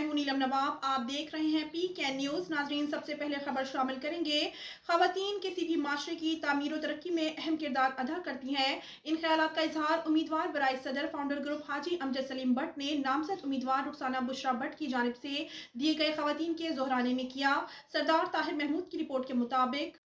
हूं नीलम नवाब। आप देख रहे हैं PK न्यूज़। नाजरीन, सबसे पहले खबर शामिल करेंगे। खवातीन किसी भी माशरे की तामीर और तरक्की में अहम किरदार अदा करती हैं। इन ख्यालात का इजहार उम्मीदवार बराए सदर फाउंडर ग्रुप हाजी अमजद सलीम भट्ट ने नामजद उम्मीदवार रुखसाना बुशरा भट्ट की जानिब से दिए गए खवातीन के जोहराने में किया। सरदार ताहिर महमूद की रिपोर्ट के मुताबिक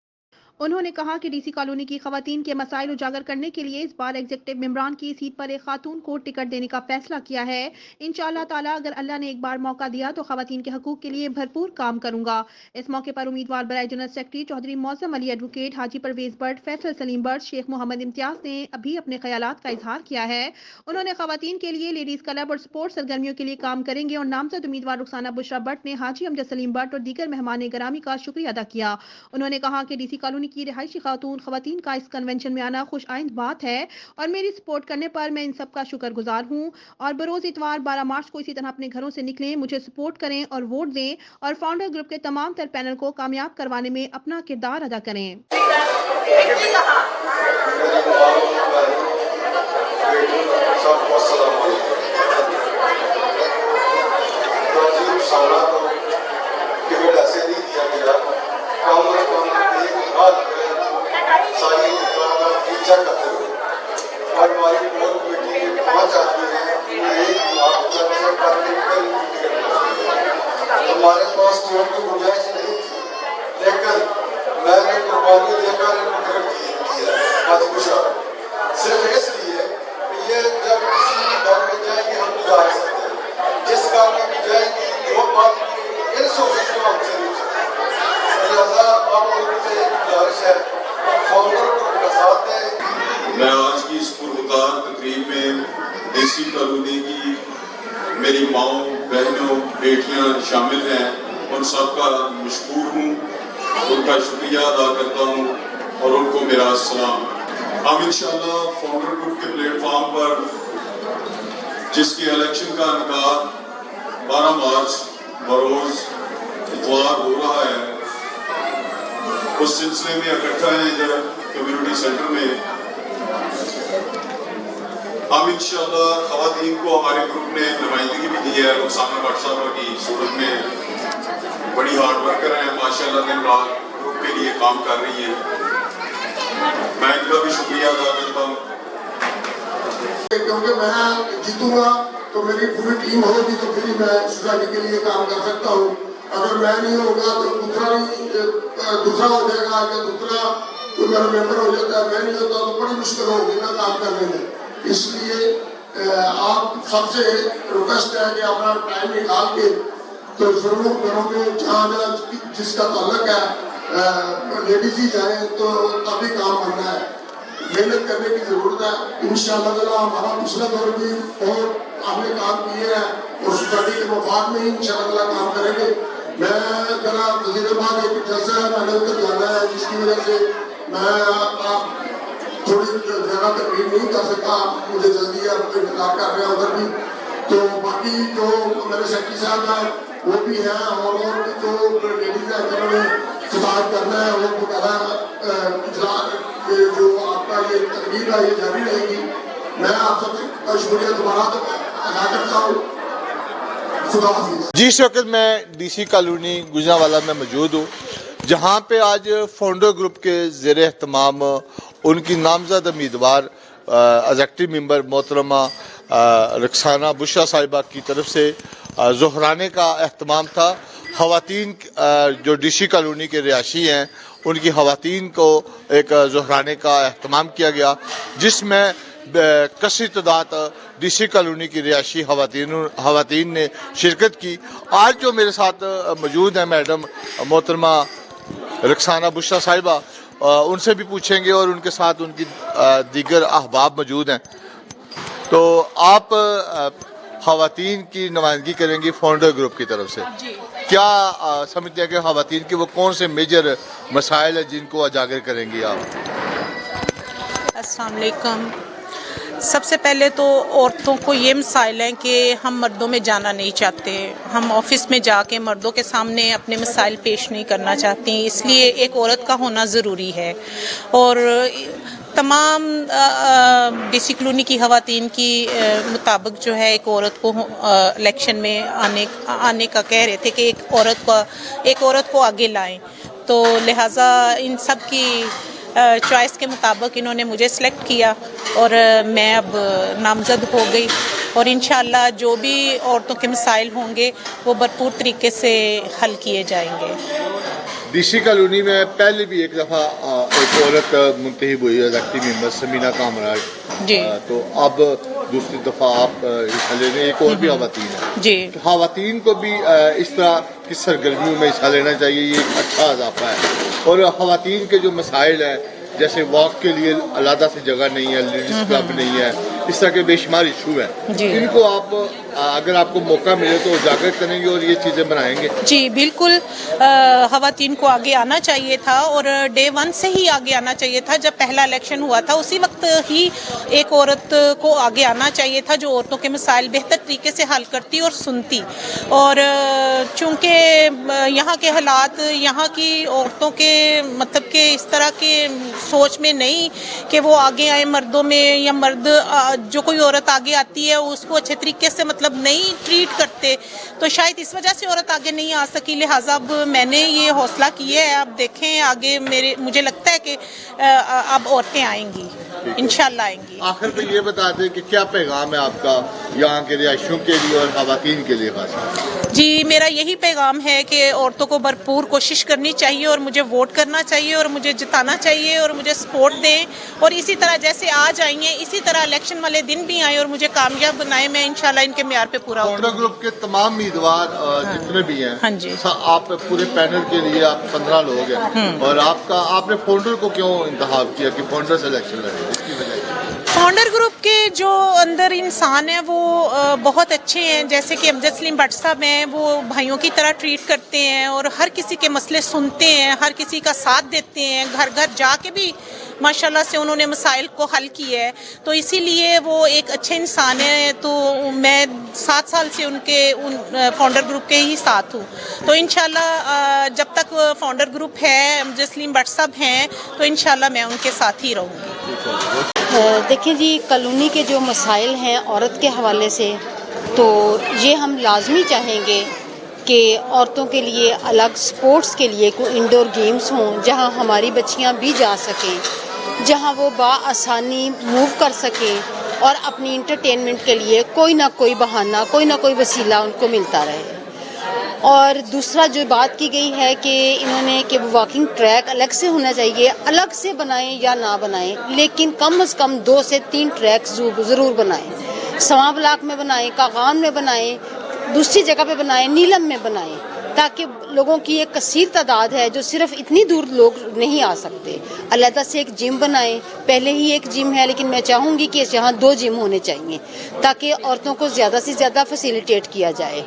उन्होंने कहा कि डीसी कॉलोनी की खवातीन के मसाइल उजागर करने के लिए इस बार एग्जीक्यूटिव मेंबरान की सीट पर एक खातून को टिकट देने का फैसला किया है। इंशाअल्लाह ताला अगर अल्लाह ने एक बार मौका दिया तो खवातीन के हकूक के लिए भरपूर काम करूंगा। इस मौके पर उम्मीदवार बराए जनरल सेक्रेटरी चौधरी मौसम अली, एडवोकेट हाजी परवेज भट्ट, फैसल सलीम भट्ट, शेख मोहम्मद इम्तियाज ने अभी अपने ख्यालात का इजहार किया है। उन्होंने खवातीन के लिए लेडीज क्लब और स्पोर्ट्स सरगर्मियों के लिए काम करेंगे और नामजद उम्मीदवार रुखसाना बुशरा भट्ट ने हाजी अमजद सलीम भट्ट और दीगर मेहमान ग्रामी का शुक्रिया अदा किया। उन्होंने कहा कि डीसी कॉलोनी की रिहायशी खवातीन का इस कन्वेंशन में आना खुश आइंद बात है और मेरी सपोर्ट करने पर मैं इन सब का शुक्रगुजार हूँ। और बरोज इतवार 12 मार्च को इसी तरह अपने घरों से निकलें, मुझे सपोर्ट करें और वोट दें और फाउंडर ग्रुप के तमाम तर पैनल को कामयाब करवाने में अपना किरदार अदा करें। और हमारी कोर कमेटी में 5 आदमी हैं, 1 लाख हमारे पास वोट की गुंजाइश नहीं थी, लेकिन मैंने कुर्बानी देकर इनको टिकट दिया हाजी बुशरा, सिर्फ इसलिए कि ये जब किसी घर में जाएंगे हम नहीं जा सकते, जिस घर में भी जाएंगी जो बात की इन सोचने में हमसे नहीं सकते। लिहाजा आप लोगों से एक गुजारिश है, फाउंडर ग्रुप का साथ दें। मैं आज की इस पुरवकार तकरीब में डीसी कॉलोनी की मेरी माओ, बहनों, बेटियां शामिल हैं, उन सबका मशकूर हूँ, उनका शुक्रिया अदा करता हूँ और उनको मेरा सलाम। हम इंशाअल्लाह फाउंडर ग्रुप के प्लेटफॉर्म पर जिसके इलेक्शन का इनकार 12 मार्च बरोज इतवार हो रहा है, उस सिलसिले में इकट्ठा है इधर कम्युनिटी सेंटर में। हम इंशाअल्लाह खवातीन को हमारे ग्रुप ने नुमाइंदगी भी दी है। रुखसाना भट्ट साहबा की सूरत में बड़ी हार्ड वर्कर हैं, माशाअल्लाह दिन रात ग्रुप के लिए काम कर रही हैं, मैं इनका भी शुक्रिया अदा करता हूँ। क्योंकि मैं जीतूंगा तो मेरी पूरी टीम होगी तो फिर मैं सोसाइटी के लिए काम कर सकता हूँ। अगर मैं नहीं होगा तो दूसरा हो जाएगा या दूसरा कोई मेरा मेंबर हो जाता है, मैं नहीं होता तो बड़ी मुश्किल होगी ना काम करने में। इसलिए आप सबसे रिक्वेस्ट है कि अपना टाइम निकाल के तो जरूर करोगे, जहाँ जहाँ जिसका ताल्लुक है लेडीज ही जाए तो तभी काम करना है, मेहनत करने की जरूरत है। इंशाअल्लाह हमारा पिछला दौर भी और हमने काम किए हैं और सोसाइटी के मफाद में ही इंशाअल्लाह काम करेंगे। मैं जरा वजीराबाद एक जलसा है, मैंने उधर जाना है, जिसकी वजह से मैं थोड़ी ज़्यादा तकलीफ नहीं कर सका, मुझे जल्दी अब इंतजार कर रहे हैं उधर भी। तो बाकी जो मेरे सेक्रेटरी साहब हैं वो भी हैं और भी जो लेडीज हैं जिन्होंने खिताब करना है वो बकायदा जो आपका ये तकलीफ है ये जारी रहेगी। मैं आप सबसे शुक्रिया दोबारा अदा करता हूँ। जी, इस वक्त मैं डीसी कॉलोनी गुजरांवाला में मौजूद हूँ, जहाँ पे आज फाउंडर ग्रुप के ज़ेर एहतमाम उनकी नामजद उम्मीदवार एग्जीक्यूटिव मेंबर मोहतरमा रुखसाना बुशरा साहिबा की तरफ से जोहराने का एहतमाम था। खवातीन जो डीसी कॉलोनी के रिहायशी हैं उनकी खवातीन को एक जोहराने का एहतमाम किया गया, जिसमें कसी तादाद डीसी कॉलोनी की रिहायशी खवातीन ने शिरकत की। आज जो मेरे साथ मौजूद हैं मैडम मोहतरमा रुखसाना बुशरा साहिबा, उनसे भी पूछेंगे और उनके साथ उनकी दीगर अहबाब मौजूद हैं। तो आप खवातीन की नुमाइंदगी करेंगी फाउंडर ग्रुप की तरफ से, क्या समझते हैं कि खवातीन के वो कौन से मेजर मसाइल हैं जिनको उजागर करेंगी आप? अस्सलाम वालेकुम। सबसे पहले तो औरतों को ये मसाइल हैं कि हम मर्दों में जाना नहीं चाहते, हम ऑफिस में जाके मर्दों के सामने अपने मसाइल पेश नहीं करना चाहती, इसलिए एक औरत का होना ज़रूरी है। और तमाम डीसी कॉलोनी की खवातीन की मुताबिक जो है एक औरत को इलेक्शन में आने का कह रहे थे कि एक औरत को आगे लाएं, तो लिहाजा इन सब की चॉइस के मुताबिक इन्होंने मुझे सिलेक्ट किया और मैं अब नामजद हो गई और इंशाअल्लाह जो भी औरतों के मसाइल होंगे वो भरपूर तरीके से हल किए जाएंगे। डीसी कॉलोनी में पहले भी एक दफ़ा एक औरत मुंतखब हुई है, एक्टिव मेंबर समीना कामराज जी। तो अब दूसरी दफ़ा आप हिस्सा ले रहे हैं, एक और भी खवातीन है जी। तो खवातीन को भी इस तरह की सरगर्मियों में हिस्सा लेना चाहिए, ये एक अच्छा इजाफा है। और खवातीन के जो मसाइल हैं जैसे वॉक के लिए अलग से जगह नहीं है, लेडीज क्लब नहीं है, इस तरह के बेशुमार इशू हैं, इनको आप अगर आपको मौका मिले तो उजागर करेंगे और ये चीज़ें बनाएंगे। जी बिल्कुल, खवातीन को आगे आना चाहिए था और डे 1 से ही आगे आना चाहिए था। जब पहला इलेक्शन हुआ था उसी वक्त ही एक औरत को आगे आना चाहिए था जो औरतों के मसाइल बेहतर तरीके से हल करती और सुनती। और चूँकि यहाँ के हालात यहाँ की औरतों के मतलब के इस तरह के सोच में नहीं कि वो आगे आए मर्दों में, या मर्द जो कोई औरत आगे आती है उसको अच्छे तरीके से मतलब नहीं ट्रीट करते, तो शायद इस वजह से औरत आगे नहीं आ सकी। लिहाजा अब मैंने ये हौसला किया है, अब देखें आगे मुझे लगता है कि अब औरतें आएंगी, इंशाल्लाह आएंगी। आखिर में ये बता दें कि क्या पैगाम है आपका यहाँ के रिहायशियों के लिए और खवातीन के लिए खास? जी मेरा यही पैगाम है कि औरतों को भरपूर कोशिश करनी चाहिए और मुझे वोट करना चाहिए और मुझे जिताना चाहिए और मुझे सपोर्ट दें, और इसी तरह जैसे आज आई हैं इसी तरह इलेक्शन वाले दिन भी आए और मुझे कामयाब बनाए। मैं इंशाल्लाह इनके म्यार पे पूरा फाउंडर ग्रुप के तमाम उम्मीदवार जितने भी हैं, हाँ जी, आप पूरे पैनल के लिए आप 15 लोग हैं और आपने फाउंडर को क्यों इंतखाब किया कि फाउंडर सिलेक्शन लड़े, इसकी वजह? फाउंडर ग्रुप के जो अंदर इंसान हैं वो बहुत अच्छे हैं, जैसे कि अमजद सलीम भट्ट साहब हैं, वो भाइयों की तरह ट्रीट करते हैं और हर किसी के मसले सुनते हैं, हर किसी का साथ देते हैं, घर घर जाके भी माशाल्लाह से उन्होंने मसाइल को हल किया है, तो इसीलिए वो एक अच्छे इंसान है। तो मैं 7 साल से उनके फाउंडर ग्रुप के ही साथ हूँ, तो इंशाल्लाह जब तक फाउंडर ग्रुप है, अमजद सलीम भट्ट साहब हैं, तो इंशाल्लाह मैं उनके साथ ही रहूँगी। देखिए जी, कॉलोनी के जो मसाइल हैं औरत के हवाले से, तो ये हम लाजमी चाहेंगे कि औरतों के लिए अलग स्पोर्ट्स के लिए कोई इंडोर गेम्स हों जहां हमारी बच्चियां भी जा सकें, जहां वो बाआसानी मूव कर सकें और अपनी इंटरटेनमेंट के लिए कोई ना कोई बहाना, कोई ना कोई वसीला उनको मिलता रहे। और दूसरा जो बात की गई है कि इन्होंने कि वॉकिंग ट्रैक अलग से होना चाहिए, अलग से बनाएं या ना बनाएं, लेकिन कम से कम 2 से 3 ट्रैक ज़रूर बनाएं। सवा ब्लॉक में बनाएं, कागान में बनाएं, दूसरी जगह पे बनाएं, नीलम में बनाएं, ताकि लोगों की एक कसीर तादाद है जो सिर्फ इतनी दूर लोग नहीं आ सकते। अलहदा से एक जिम बनाएं, पहले ही एक जिम है लेकिन मैं चाहूँगी कि यहाँ 2 जिम होने चाहिए ताकि औरतों को ज़्यादा से ज़्यादा फैसिलिटेट किया जाए।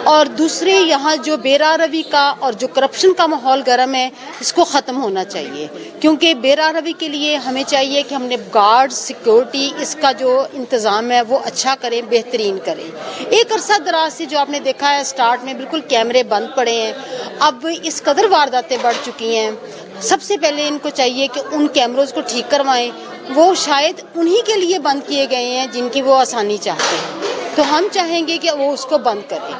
और दूसरे यहाँ जो बेरारवी का और जो करप्शन का माहौल गर्म है, इसको ख़त्म होना चाहिए, क्योंकि बेरारवी के लिए हमें चाहिए कि हमने गार्ड सिक्योरिटी इसका जो इंतज़ाम है वो अच्छा करें, बेहतरीन करें। एक अरसा दराज से जो आपने देखा है स्टार्ट में बिल्कुल कैमरे बंद पड़े हैं, अब इस कदर वारदातें बढ़ चुकी हैं। सबसे पहले इनको चाहिए कि उन कैमरों को ठीक करवाएं, वो शायद उन्हीं के लिए बंद किए गए हैं जिनकी वो आसानी चाहते हैं, तो हम चाहेंगे कि वो उसको बंद करें,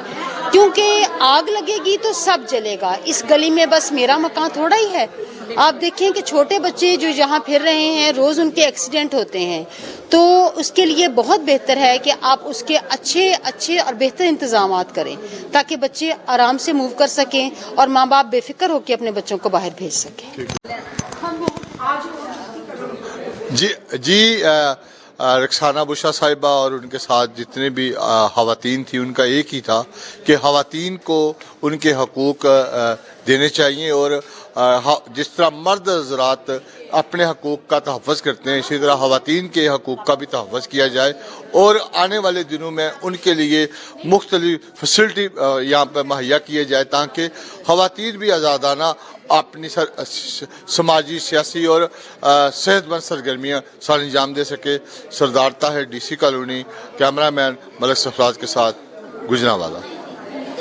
क्योंकि आग लगेगी तो सब जलेगा। इस गली में बस मेरा मकान थोड़ा ही है, आप देखें कि छोटे बच्चे जो यहाँ फिर रहे हैं रोज़ उनके एक्सीडेंट होते हैं, तो उसके लिए बहुत बेहतर है कि आप उसके अच्छे और बेहतर इंतजामात करें ताकि बच्चे आराम से मूव कर सकें और माँ बाप बेफिक्र होकर अपने बच्चों को बाहर भेज सकें। जी रक्साना बुशा साहिबा और उनके साथ जितने भी खवातीन थी, उनका एक ही था कि खवातीन को उनके हकूक़ देने चाहिए और जिस तरह मर्द हज़रात अपने हकूक़ का तहफ़्फ़ुज़ करते हैं, इसी तरह खवातीन के हकूक़ का भी तहफ़्फ़ुज़ किया जाए और आने वाले दिनों में उनके लिए मुख्तलिफ़ फैसिलिटी यहाँ पर मुहैया किए जाए ताकि खवातीन भी आज़ादाना अपनी समाजी, सियासी और सेहतमंद सरगर्मियाँ सर अंजाम दे सके। Sardar Tahir, DC colony, cameraman Malik Sarfaraz के साथ गुजरांवाला।